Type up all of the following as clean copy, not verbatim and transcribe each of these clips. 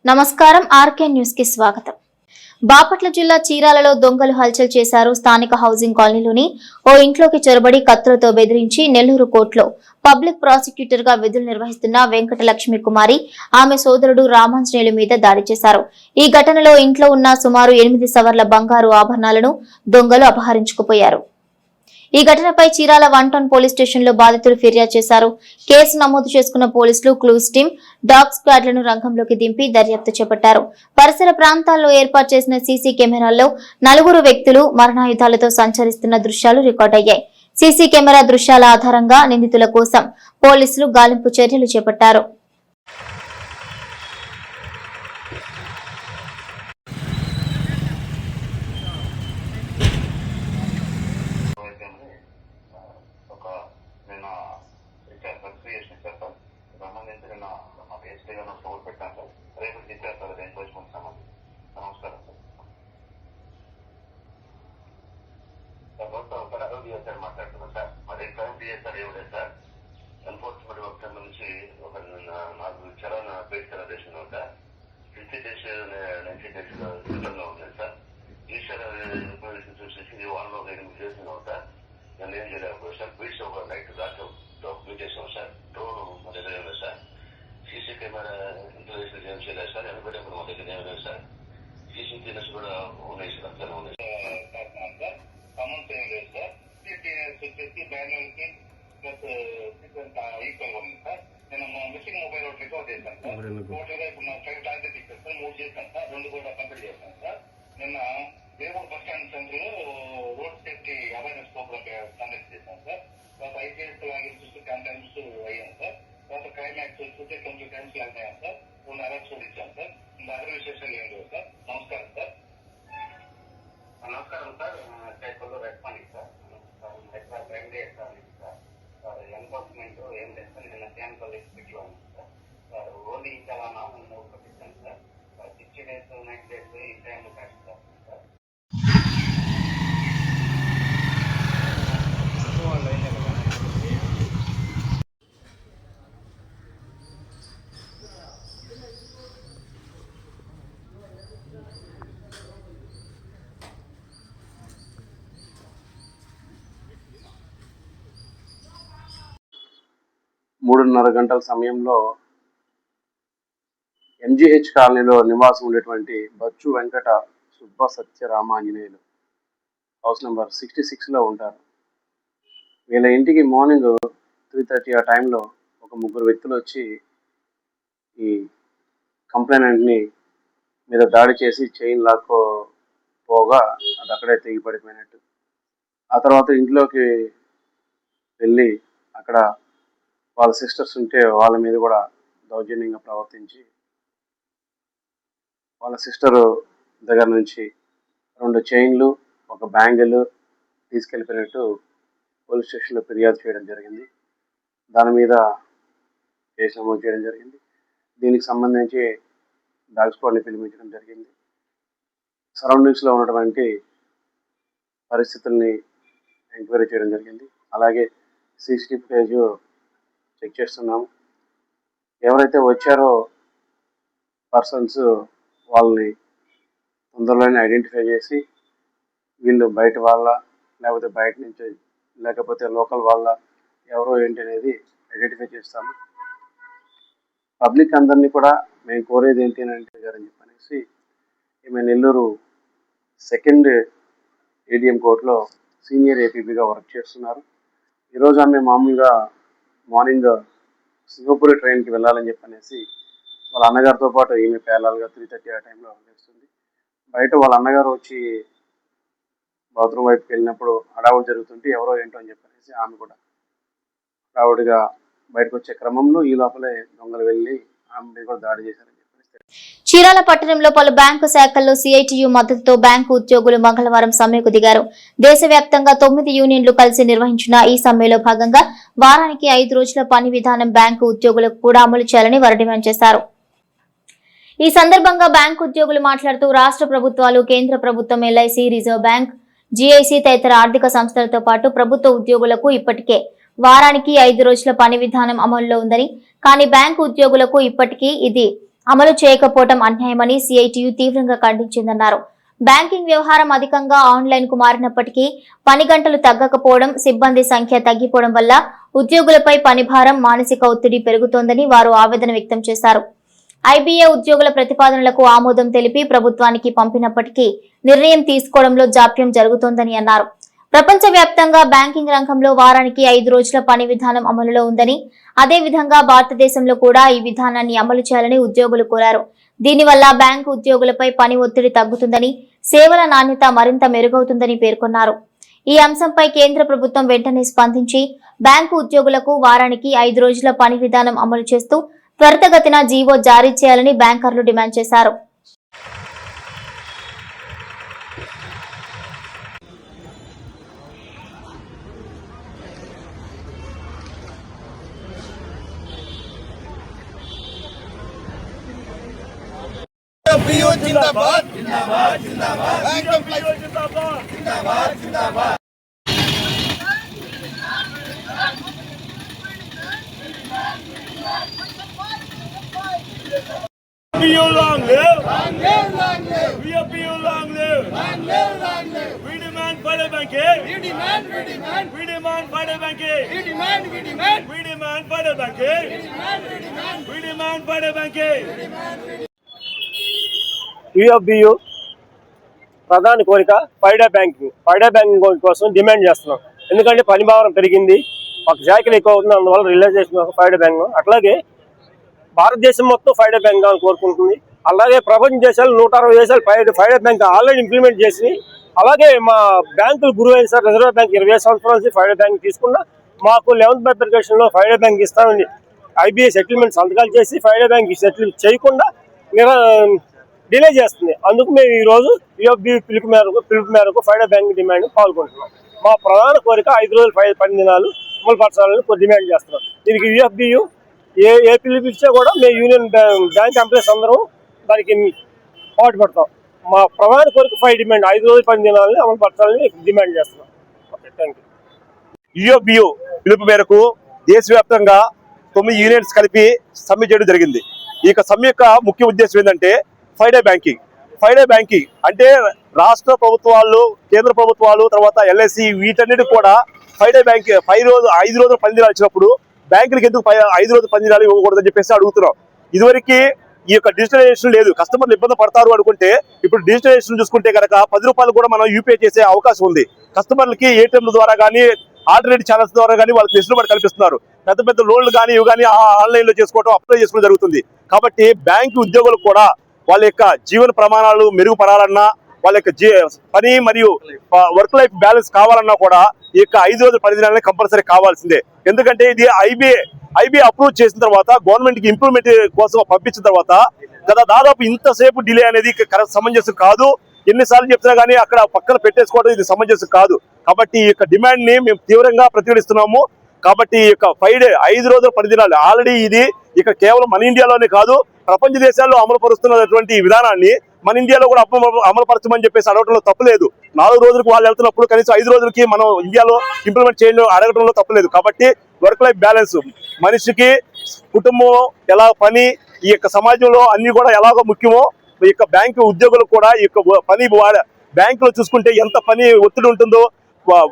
నమస్కారం RK news కి స్వాగతం. బాపట్ల జిల్లా చీరాలలో దొంగలు హల్చల్ చేశారు. స్థానిక హౌసింగ్ కాలనీలోని ఓ ఇంట్లోకి చొరబడి కత్తులతో బెదిరించి నెల్లూరు కోర్టులో పబ్లిక్ ప్రాసిక్యూటర్ గా విధులు నిర్వహిస్తున్న వెంకట లక్ష్మి కుమారి ఆమె సోదరుడు రామాంజనేయుల మీద దాడి చేశారు. ఈ ఘటనలో ఇంట్లో ఉన్న సుమారు 8 సవర్ల బంగారు ఆభరణాలను దొంగలు అపహరించుకుపోయారు. ఈ ఘటనపై చీరాల 1 టౌన్ పోలీస్ స్టేషన్ లో బాధితులు ఫిర్యాదు చేశారు. కేసు నమోదు చేసుకున్న పోలీసులు క్లూస్ టీమ్, డాగ్ స్క్వాడ్లను రంగంలోకి దింపి దర్యాప్తు చేపట్టారు. పరిసర ప్రాంతాల్లో ఏర్పాటు చేసిన సీసీ కెమెరాల్లో 4 వ్యక్తులు మరణాయుధాలతో సంచరిస్తున్న దృశ్యాలు రికార్డయ్యాయి. సీసీ కెమెరా దృశ్యాల ఆధారంగా నిందితుల కోసం పోలీసులు గాలింపు చర్యలు చేపట్టారు. మాట్లాడుతున్నాను సార్. మరి క్రైమ్ డిఎస్ఆర్ ఏమిటంటే సార్ ఎన్ఫోర్స్మెంట్ వర్క్ నుంచి ఒక 4 చలాన్ బయట సెలబ్రేషన్ సార్ 50 days 90 days సిస్టంలో ఉన్నాయి సార్. ఈసారి చూసేసి వాళ్ళలో 8 చేస్తున్నాం సార్. నేను ఏం చేయలేకపోయాను సార్. బీచ్ ఒక నైట్ దాకా డాక్యుమెంట్ చేసాం సార్. డ్రోన్ మా దగ్గర ఏం లేదు సార్. సీసీ కెమెరా ఇంటర్వ్యూషన్ ఏం చేయలేదు సార్. ఎనభై మా దగ్గర ఏం లేదు సార్. సీసీ టీనర్స్ కూడా ఉన్నాయి సార్. అంతా ఉన్నాయి సార్. సమన్స్ ఏం లేదు సార్. వచ్చేసి బ్యానర్కి ప్లస్ ఈక్వల్ ఉంది సార్. నేను మిస్సింగ్ మొబైల్ ఒకటి రికార్డ్ చేశాను సార్. టోటల్గా ఇప్పుడు నా 5 టార్గెట్ ఇచ్చాను సార్. 3 చేశాను సార్. 2 కూడా కంప్లీట్ చేశాను సార్. నిన్న వేమూరు బస్ స్టాండ్ సెంటర్ లో road safety awareness programme conduct చేశాను సార్. తర్వాత ఐపీఎస్ లాగిన్ చూస్తే 10 times అయ్యాను సార్. తర్వాత క్రైమ్ యాక్ట్ చూస్తే 20 times లాగ్ అయ్యాను సార్. 2 అరెస్ట్ కూడా ఇచ్చాను సార్. ఇంకా అదర్ విశేషాలు ఏం లేవు సార్. నమస్కారం సార్. నమస్కారం sir. Responding sir. Crime day sir. Enforcement ఏం లేదు సార్. నిన్న శాంపుల్ ఎక్స్పెక్ట్ సార్. ఓన్లీ చాలా 3 పెట్టించాను సార్. 60 days 90 days ఈ టైంలో కష్టం సార్. 3:30 గంటల సమయంలో ఎంజీహెచ్ కాలనీలో నివాసం ఉండేటువంటి బచ్చు వెంకట సుబ్బ సత్య రామాంజనేయులు హౌస్ నెంబర్ 66లో ఉంటారు. వీళ్ళ ఇంటికి మార్నింగ్ 3:30 ఆ టైంలో ఒక 3 వ్యక్తులు వచ్చి ఈ కంప్లైనెంట్ని మీద దాడి చేసి చైన్ లాక్కోపోగా అది అక్కడే తెగి పడిపోయినట్టు. ఆ తర్వాత ఇంట్లోకి వెళ్ళి అక్కడ వాళ్ళ సిస్టర్స్ ఉంటే వాళ్ళ మీద కూడా దౌర్జన్యంగా ప్రవర్తించి వాళ్ళ సిస్టర్ దగ్గర నుంచి 2 చైన్లు 1 బ్యాంగిల్ తీసుకెళ్ళిపోయినట్టు పోలీస్ స్టేషన్లో ఫిర్యాదు చేయడం జరిగింది. దాని మీద కేసు నమోదు చేయడం జరిగింది. దీనికి సంబంధించి డాగ్ స్క్వాడ్ని పిలిపించడం జరిగింది. సరౌండింగ్స్లో ఉన్నటువంటి పరిస్థితుల్ని ఎంక్వైరీ చేయడం జరిగింది. అలాగే సీసీటీవీ ఫుటేజ్ చెక్ చేస్తున్నాము. ఎవరైతే వచ్చారో పర్సన్స్ వాళ్ళని తొందరలోనే ఐడెంటిఫై చేసి వీళ్ళు బయట వాళ్ళ లేకపోతే బయట నుంచి లేకపోతే లోకల్ వాళ్ళ ఎవరో ఏంటి అనేది ఐడెంటిఫై చేస్తాము. పబ్లిక్ అందరినీ కూడా మేము కోరేది ఏంటి అని అంటే గారని చెప్పనేసి ఈమె నెల్లూరు 2nd ADM కోర్టులో సీనియర్ ఏపీబీగా వర్క్ చేస్తున్నారు. ఈరోజు ఆమె మామూలుగా మార్నింగ్ సింగపూర్ ట్రైన్కి వెళ్ళాలని చెప్పనేసి వాళ్ళ అన్నగారితో పాటు ఈమె పేలాలుగా 3:30 ఆ టైంలో వేస్తుంది. బయట వాళ్ళ అన్నగారు వచ్చి బాత్రూమ్ వైపుకి వెళ్ళినప్పుడు హడావుడి జరుగుతుంటే ఎవరో ఏంటో అని చెప్పనేసి ఆమె కూడా హడావుడిగా బయటకు వచ్చే క్రమంలో ఈ లోపలే దొంగలు వెళ్ళి ఆమె మీద కూడా దాడి చేశారని చెప్పేసి చీరాల పట్టణంలో పలు బ్యాంకు శాఖల్లో సిఐటియు మద్దతుతో బ్యాంకు ఉద్యోగులు మంగళవారం సమ్మెకు దిగారు. దేశవ్యాప్తంగా 9 యూనియన్లు కలిసి నిర్వహించిన ఈ సమ్మెలో భాగంగా వారానికి 5 రోజుల పని విధానం బ్యాంకు ఉద్యోగులకు కూడా అమలు చేయాలని వారు డిమాండ్ చేశారు. ఈ సందర్భంగా బ్యాంకు ఉద్యోగులు మాట్లాడుతూ రాష్ట్ర ప్రభుత్వాలు, కేంద్ర ప్రభుత్వం, ఎల్ఐసి, రిజర్వ్ బ్యాంక్, జీఐసి తదితర ఆర్థిక సంస్థలతో పాటు ప్రభుత్వ ఉద్యోగులకు ఇప్పటికే వారానికి 5 రోజుల పని విధానం అమలులో ఉందని, కానీ బ్యాంకు ఉద్యోగులకు ఇప్పటికీ ఇది అమలు చేయకపోవడం అన్యాయమని సిఐటియు తీవ్రంగా ఖండించిందన్నారు. బ్యాంకింగ్ వ్యవహారం అధికంగా ఆన్లైన్ కు మారినప్పటికీ పని గంటలు తగ్గకపోవడం, సిబ్బంది సంఖ్య తగ్గిపోవడం వల్ల ఉద్యోగులపై పనిభారం, మానసిక ఒత్తిడి పెరుగుతోందని వారు ఆవేదన వ్యక్తం చేశారు. ఐబీఏ ఉద్యోగుల ప్రతిపాదనలకు ఆమోదం తెలిపి ప్రభుత్వానికి పంపినప్పటికీ నిర్ణయం తీసుకోవడంలో జాప్యం జరుగుతోందని అన్నారు. ప్రపంచవ్యాప్తంగా బ్యాంకింగ్ రంగంలో వారానికి 5 రోజుల పని విధానం అమలులో ఉందని, అదేవిధంగా భారతదేశంలో కూడా ఈ విధానాన్ని అమలు చేయాలని ఉద్యోగులు కోరారు. దీనివల్ల బ్యాంకు ఉద్యోగులపై పని ఒత్తిడి తగ్గుతుందని, సేవల నాణ్యత మరింత మెరుగవుతుందని పేర్కొన్నారు. ఈ అంశంపై కేంద్ర ప్రభుత్వం వెంటనే స్పందించి బ్యాంకు ఉద్యోగులకు వారానికి 5 రోజుల పని విధానం అమలు చేస్తూ త్వరితగతిన జీవో జారీ చేయాలని బ్యాంకర్లు డిమాండ్ చేశారు. जिंदाबाद जिंदाबाद जिंदाबाद जिंदाबाद जिंदाबाद जिंदाबाद long live we appeal long live we demand further banking we demand further banking we demand further banking we demand further banking యూఎఫ్బియు ప్రధాన కోరిక ఫైడా బ్యాంకింగ్ కోసం డిమాండ్ చేస్తున్నాం. ఎందుకంటే పని భారం పెరిగింది, ఒక శాఖలు ఎక్కువ అవుతుంది, అందువల్ల రియలైజేషన్ ఫైడా బ్యాంక్. అట్లాగే భారతదేశం మొత్తం ఫైడా బ్యాంక్ అని కోరుకుంటుంది. అలాగే ప్రపంచ దేశాలు 160 దేశాలు ఫైడా బ్యాంక్ ఆల్రెడీ ఇంప్లిమెంట్ చేసి, అలాగే మా బ్యాంకులు గురువు అయిన సార్ రిజర్వ్ బ్యాంక్ 20 సంవత్సరాల నుంచి ఫైడా బ్యాంక్ తీసుకున్నా మాకు 11th బైఫర్కేషన్ లో ఫైడా బ్యాంక్ ఇస్తామని ఐబీఐ సెటిల్మెంట్ సంతకాలు చేసి ఫైడా బ్యాంక్ సెటిల్ చేయకుండా డిలే చేస్తుంది. అందుకు మేము ఈ రోజు యూఎఫ్బి పిలుపు మేరకు ఫైడా బ్యాంక్ డిమాండ్ పాల్గొంటున్నాం. మా ప్రధాన కోరిక 5 రోజులు పని దినాలు అమలుపరచాలని డిమాండ్ చేస్తున్నాం. దీనికి యూఎఫ్బియు ఏ పిలుపు ఇచ్చా కూడా మేము యూనియన్ బ్యాంక్ ఎంప్లాయీస్ అందరం దానికి పాటుపడతాం. మా ప్రధాన కోరిక 5 రోజులు పని దినాలని అమలుపరచాలని డిమాండ్ చేస్తున్నాం. Okay, thank you. యూఎఫ్బియు పిలుపు మేరకు దేశవ్యాప్తంగా 9 యూనియన్స్ కలిపి సమ్మె చేయడం జరిగింది. ఈ సమ్మె యొక్క ముఖ్య ఉద్దేశం ఏంటంటే ఫైడా బ్యాంకింగ్ అంటే రాష్ట్ర ప్రభుత్వాలు, కేంద్ర ప్రభుత్వాలు, తర్వాత ఎల్ఐసి వీటన్నిటి కూడా ఫైడా బ్యాంక్ 5 రోజుల పని దినాలు ఇచ్చినప్పుడు బ్యాంకులకు ఎందుకు 5 రోజుల పని దినాలు ఇవ్వకూడదని చెప్పేసి అడుగుతున్నాం. ఇదివరకు ఈ యొక్క డిజిటలైజేషన్ లేదు, కస్టమర్లు ఇబ్బంది పడతారు అనుకుంటే ఇప్పుడు డిజిటలైజేషన్ చూసుకుంటే కనుక 10 రూపాయలు కూడా మనం యూపీఐ చేసే అవకాశం ఉంది. కస్టమర్లకి ఏటీఎంల ద్వారా కానీ ఆల్టర్నేటివ్ ఛానల్స్ ద్వారా కానీ వాళ్ళకి వెసులుబాటు కల్పిస్తున్నారు. పెద్ద పెద్ద లోన్లు కానీ ఇవి కానీ ఆన్లైన్ లో చేసుకోవడం, అప్లై చేసుకోవడం జరుగుతుంది. కాబట్టి బ్యాంకు ఉద్యోగులకు కూడా వాళ్ళ యొక్క జీవన ప్రమాణాలు మెరుగుపడాలన్నా, వాళ్ళ యొక్క పని మరియు వర్క్ లైఫ్ బ్యాలెన్స్ కావాలన్నా కూడా ఈ యొక్క 5 రోజుల పని దినాలని కంపల్సరీ కావాల్సిందే. ఎందుకంటే ఇది ఐబీఏ అప్రూవ్ చేసిన తర్వాత గవర్నమెంట్ కి ఇంప్రూవ్మెంట్ కోసం పంపించిన తర్వాత దాదాపు ఇంతసేపు డిలే అనేది సమంజసం కాదు. ఎన్నిసార్లు చెప్తున్నా కానీ అక్కడ పక్కన పెట్టేసుకోవడం ఇది సమంజసం కాదు. కాబట్టి ఈ యొక్క డిమాండ్ ని మేము తీవ్రంగా ప్రతిఘటిస్తున్నాము. కాబట్టి ఈ యొక్క 5 రోజుల పని దినాలు ఆల్రెడీ ఇది ఇక కేవలం మన ఇండియాలోనే కాదు, ప్రపంచ దేశాల్లో అమలు పరుస్తున్నటువంటి ఈ విధానాన్ని మన ఇండియాలో కూడా అమలుపరచమని చెప్పేసి అడగడంలో తప్పులేదు. 4 రోజులకు వాళ్ళు వెళ్తున్నప్పుడు కనీసం 5 రోజులకి మనం ఇండియాలో ఇంప్లిమెంట్ చేయడం అడగడంలో తప్పులేదు. కాబట్టి వర్క్ లైఫ్ బ్యాలెన్స్ మనిషికి, కుటుంబం ఎలా, పని, ఈ యొక్క సమాజంలో అన్ని కూడా ఎలాగో ముఖ్యమో ఈ యొక్క బ్యాంకు ఉద్యోగులకు కూడా ఈ యొక్క పని బ్యాంకులో చూసుకుంటే ఎంత పని ఒత్తిడి ఉంటుందో,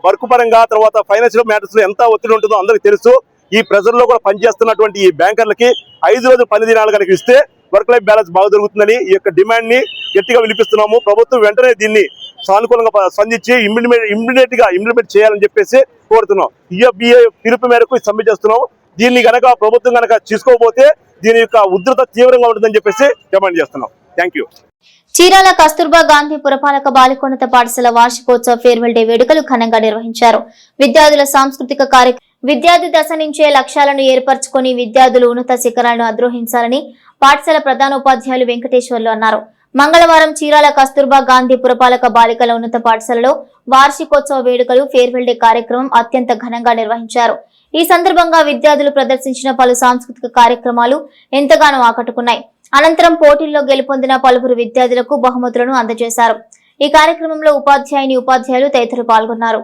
వర్క్ పరంగా తర్వాత ఫైనాన్షియల్ మ్యాటర్స్ లో ఎంత ఒత్తిడి ఉంటుందో అందరికి తెలుసు. ఈ ప్రెజర్ లో కూడా పనిచేస్తున్నటువంటి ఈ బ్యాంకర్లకి 5 రోజుల పని దినాలు కనుక ఇస్తే వర్క్ లైఫ్ బ్యాలెన్స్ బాగా జరుగుతుందని ఈ యొక్క డిమాండ్ ని గట్టిగా వినిపిస్తున్నాము. ప్రభుత్వం వెంటనే దీన్ని సానుకూలంగా స్పందించి ఇంప్లిమెంట్ చేయాలని చెప్పేసి కోరుతున్నాం. యూఎఫ్బిఏ పిలుపు మేరకు సమ్మె చేస్తున్నాం. దీన్ని కనుక ప్రభుత్వం కనుక తీసుకోకపోతే దీని యొక్క ఉధృత తీవ్రంగా ఉంటుందని చెప్పేసి డిమాండ్ చేస్తున్నాం. Thank you. చీరాల కస్తూర్బా గాంధీ పురపాలక బాలికోన్నత పాఠశాల వార్షికోత్సవ ఫేర్వెల్ డే వేడుకలు ఘనంగా నిర్వహించారు. విద్యార్థుల సాంస్కృతిక కార్యక్రమం విద్యార్థి దశ నుంచే లక్ష్యాలను ఏర్పరచుకుని విద్యార్థులు ఉన్నత శిఖరాలను అధిరోహించాలని పాఠశాల ప్రధానోపాధ్యాయులు వెంకటేశ్వర్లు అన్నారు. మంగళవారం చీరాల కస్తూర్బా గాంధీ పురపాలక బాలికల ఉన్నత పాఠశాలలో వార్షికోత్సవ వేడుకలు ఫేర్వెల్ డే కార్యక్రమం అత్యంత ఘనంగా నిర్వహించారు. ఈ సందర్భంగా విద్యార్థులు ప్రదర్శించిన పలు సాంస్కృతిక కార్యక్రమాలు ఎంతగానో ఆకట్టుకున్నాయి. అనంతరం పోటీల్లో గెలుపొందిన పలువురు విద్యార్థులకు బహుమతులను అందజేశారు. ఈ కార్యక్రమంలో ఉపాధ్యాయులు తదితరులు పాల్గొన్నారు.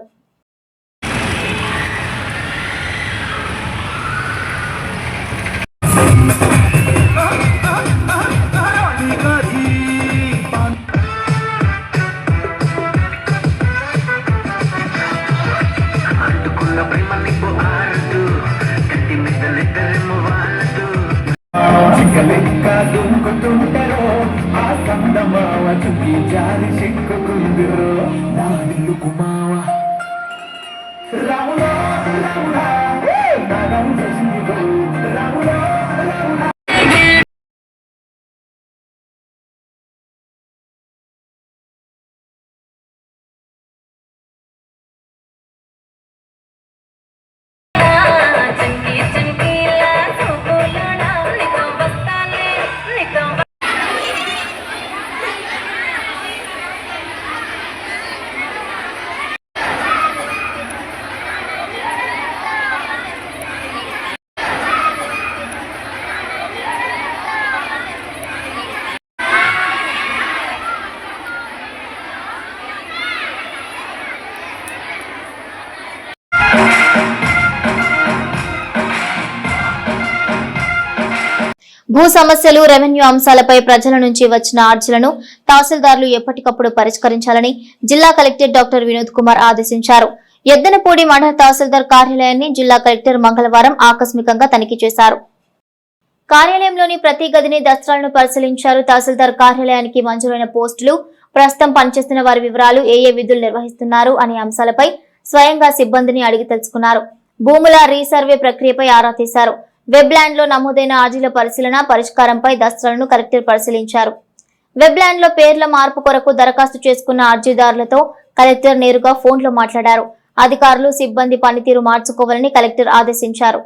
చిక్కుకుందిరో నా నిల్లు కుమావా రాములో రాములా నాగం చేసిందిరో రాములో రాములా భూ సమస్యలు, రెవెన్యూ అంశాలపై ప్రజల నుంచి వచ్చిన అర్జీలను తహసీల్దార్లు ఎప్పటికప్పుడు పరిష్కరించాలని జిల్లా కలెక్టర్ డాక్టర్ వినోద్ కుమార్ ఆదేశించారు. ఎద్దనపూడి మండల తహసీల్దార్ కార్యాలయాన్ని జిల్లా కలెక్టర్ మంగళవారం ఆకస్మికంగా తనిఖీ చేశారు. కార్యాలయంలోని ప్రతి గదిని దస్త్రాలను పరిశీలించారు. తహసీల్దార్ కార్యాలయానికి మంజూరైన పోస్టులు, ప్రస్తుతం పనిచేస్తున్న వారి వివరాలు, ఏ విధులు నిర్వహిస్తున్నారు అనే అంశాలపై స్వయంగా సిబ్బందిని అడిగి తెలుసుకున్నారు. భూముల రీసర్వే ప్రక్రియపై ఆరా తీశారు. వెబ్ ల్యాండ్ లో నమోదైన అర్జీల పరిశీలన, పరిష్కారంపై దస్త్రాలను కలెక్టర్ పరిశీలించారు. వెబ్ ల్యాండ్ లో పేర్ల మార్పు కొరకు దరఖాస్తు చేసుకున్న అర్జీదారులతో కలెక్టర్ నేరుగా ఫోన్లో మాట్లాడారు. అధికారులు, సిబ్బంది పనితీరు మార్చుకోవాలని కలెక్టర్ ఆదేశించారు.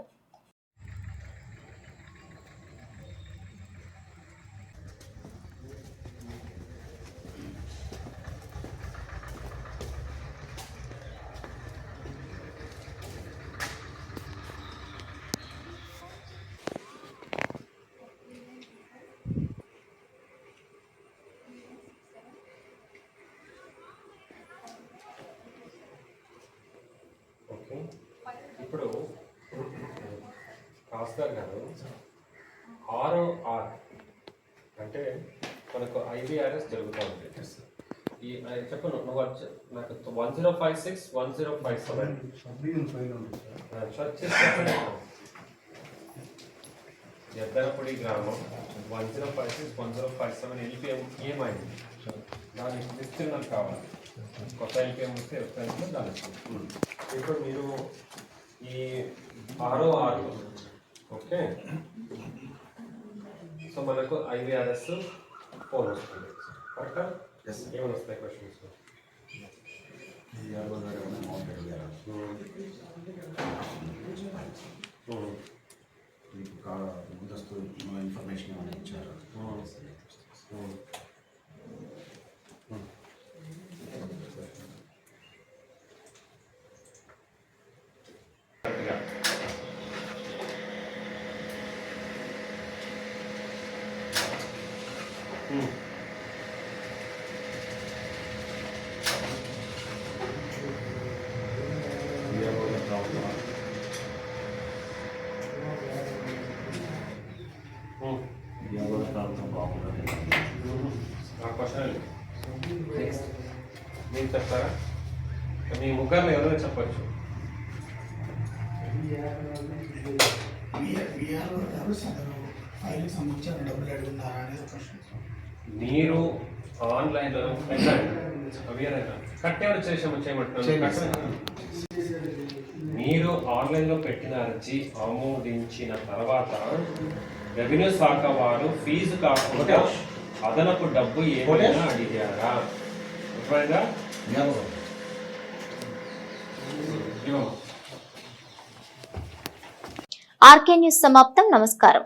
ఇప్పుడు కాస్టర్ గారు ఆర్ఓఆర్ అంటే మనకు ఐబీఆర్ఎస్ జరుగుతూ ఉంది. ఈ చెప్పను నువ్వు నాకు 1056 1057 సెర్చ్ చేసి చెప్పండి. ఎద్దనపూడి గ్రామం 1056 1057 ఎల్పిఎం ఏమైంది దాని విస్తీర్ణం కావాలి. కొత్త ఎల్పిఎం వస్తే వెబ్సైట్లో దాని ఇప్పుడు మీరు ఈ ఆర్ఓఆర్ ఓకే. సో మనకు ఐవీఆర్ఎస్ 4 వస్తుంది కరెక్టా? ఏమైనా వస్తాయి క్వశ్చన్స్? ముందస్తు ఇన్ఫర్మేషన్ ఏమైనా ఇచ్చారు? మీరు చెప్తారా? మీ ముగ్గురు ఎవరో చెప్పచ్చు. మీరు ఆన్లైన్లో కట్టేవారు చేయమంటున్నారు. మీరు ఆన్లైన్లో పెట్టిన అర్జీ ఆమోదించిన తర్వాత రెవెన్యూ శాఖ వారు ఫీజు కాకుండా అదనపు డబ్బు ఏమైనా అడిగారా? ఆర్కే న్యూస్ సమాప్తం. నమస్కారం.